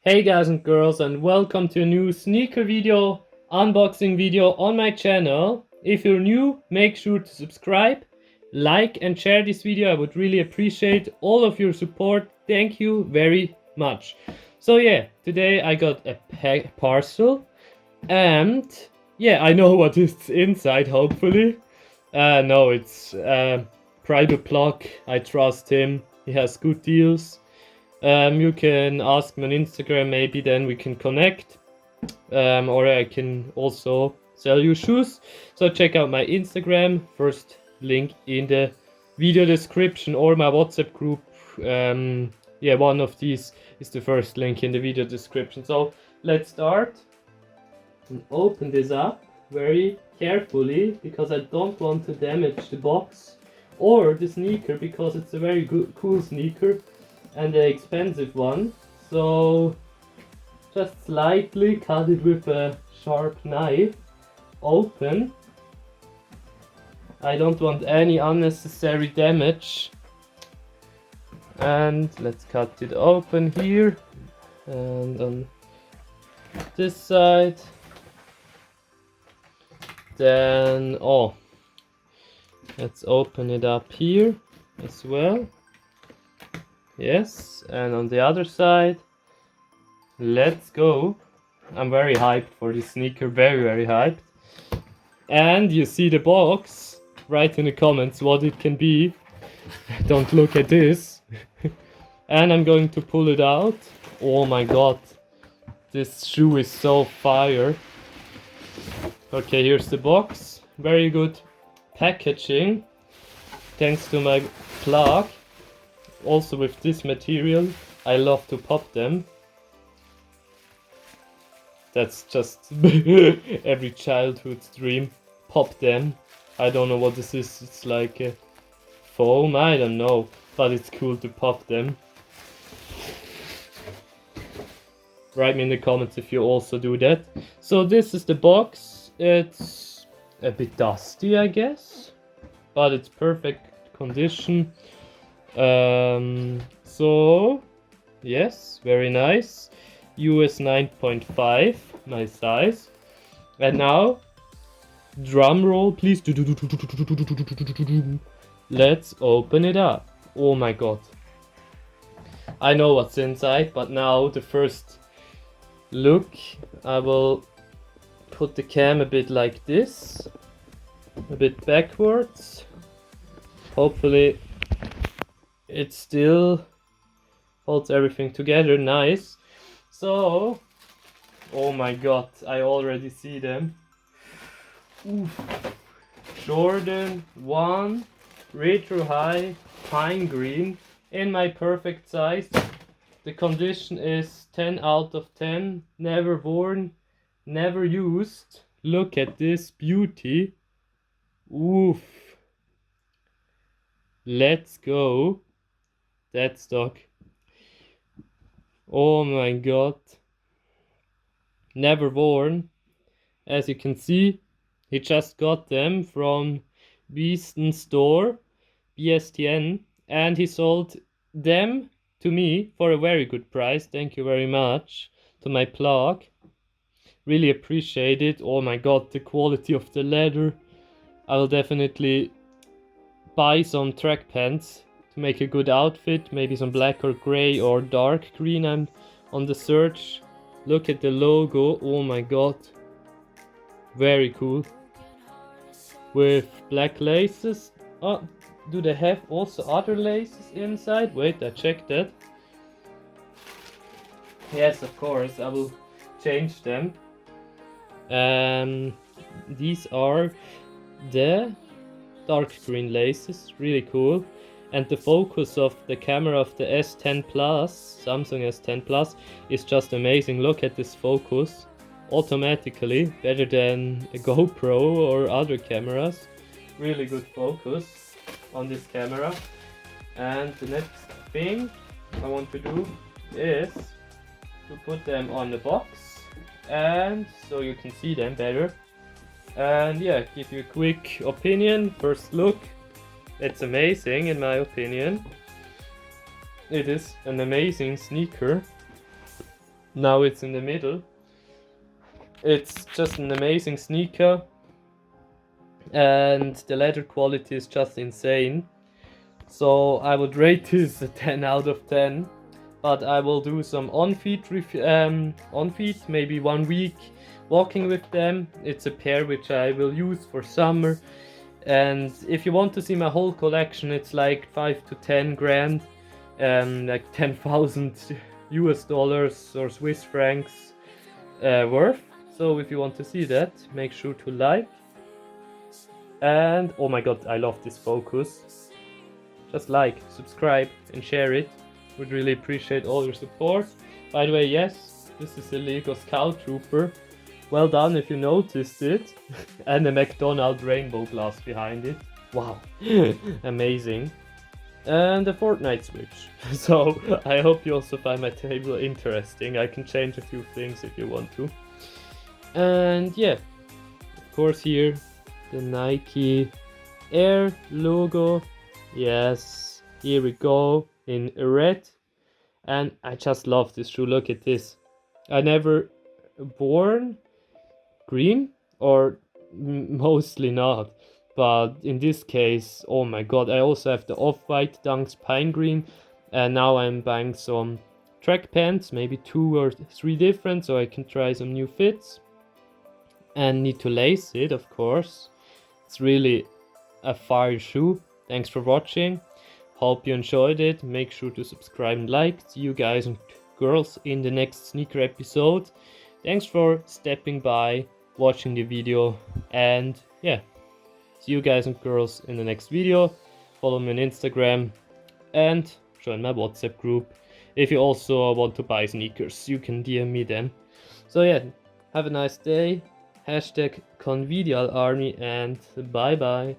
Hey guys and girls, and welcome to a new sneaker video, unboxing video on my channel. If you're new, make sure to subscribe, like and share this video. I would really appreciate all of your support. Thank you very much. So yeah, today I got a parcel and yeah, I know what is inside, hopefully. No, it's private plug. I trust him. He has good deals. You can ask me on Instagram, maybe then we can connect. Or I can also sell you shoes. So check out my Instagram, first link in the video description, or my WhatsApp group. Yeah, one of these is the first link in the video description. So let's start and open this up very carefully, because I don't want to damage the box or the sneaker, because it's a very good, cool sneaker and an expensive one. So just slightly cut it with a sharp knife open. I don't want any unnecessary damage. And let's cut it open here, and on this side. Then let's open it up here as well. Yes, and on the other side. Let's go. I'm very hyped for this sneaker, very hyped. And you see the box. Write in the comments what it can be. Don't look at this. And I'm going to pull it out. Oh my god, this shoe is so fire. Okay, here's the box. Very good packaging, thanks to my plug. Also with this material, I love to pop them. That's just every childhood's dream. Pop them. I don't know what this is. It's like a foam, I don't know, but it's cool to pop them. Write me in the comments if you also do that. So this is the box. It's a bit dusty, I guess, but it's perfect condition. So yes, very nice. US 9.5, my size. And now, drum roll please. Let's open it up. Oh my god. I know what's inside, but now the first look, I will put the cam a bit like this, a bit backwards. Hopefully it still holds everything together, nice. So, oh my god, I already see them. Oof. Jordan 1 retro high pine green in my perfect size. The condition is 10 out of 10. Never worn, never used. Look at this beauty. Oof. Let's go. That stock. Oh my god. Never worn. As you can see, he just got them from Beeston store, BSTN, and he sold them to me for a very good price. Thank you very much to my plug. Really appreciate it. Oh my god, the quality of the leather. I will definitely buy some track pants to make a good outfit. Maybe some black or gray or dark green. I'm on the search. Look at the logo. Oh my god. Very cool. With black laces. Oh, do they have also other laces inside? Wait, I checked that. Yes, of course, I will change them. These are the dark green laces, really cool. And the focus of the camera of the S10 Plus, Samsung S10 Plus, is just amazing. Look at this focus. Automatically, better than a GoPro or other cameras. Really good focus on this camera. And the next thing I want to do is to put them on the box, and so you can see them better. And yeah, give you a quick opinion, first look. It's amazing in my opinion. It is an amazing sneaker. Now it's in the middle. It's just an amazing sneaker, and the leather quality is just insane. So I would rate this a 10 out of 10. But I will do some on-feet, maybe 1 week walking with them. It's a pair which I will use for summer. And if you want to see my whole collection, it's like 5 to 10 grand, like 10,000 US dollars or Swiss francs worth. So if you want to see that, make sure to like. And oh my god, I love this focus. Just like, subscribe and share it. Would really appreciate all your support. By the way, yes, this is a Lego Scout Trooper. Well done if you noticed it. And a McDonald's rainbow glass behind it. Wow, amazing. And a Fortnite Switch. So I hope you also find my table interesting. I can change a few things if you want to. And yeah, of course here the Nike Air logo. Yes, here we go. In red, and I just love this shoe. Look at this. I never worn green, or mostly not, but in this case, oh my god, I also have the off-white Dunks pine green, and now I'm buying some track pants, maybe 2 or 3 different, so I can try some new fits, and need to lace it, of course. It's really a fire shoe. Thanks for watching. Hope you enjoyed it. Make sure to subscribe and like. See you guys and girls in the next sneaker episode. Thanks for stepping by, watching the video, and yeah, see you guys and girls in the next video. Follow me on Instagram and join my WhatsApp group. If you also want to buy sneakers, you can DM me then. So yeah, have a nice day. Hashtag Konvidial Army, and bye bye.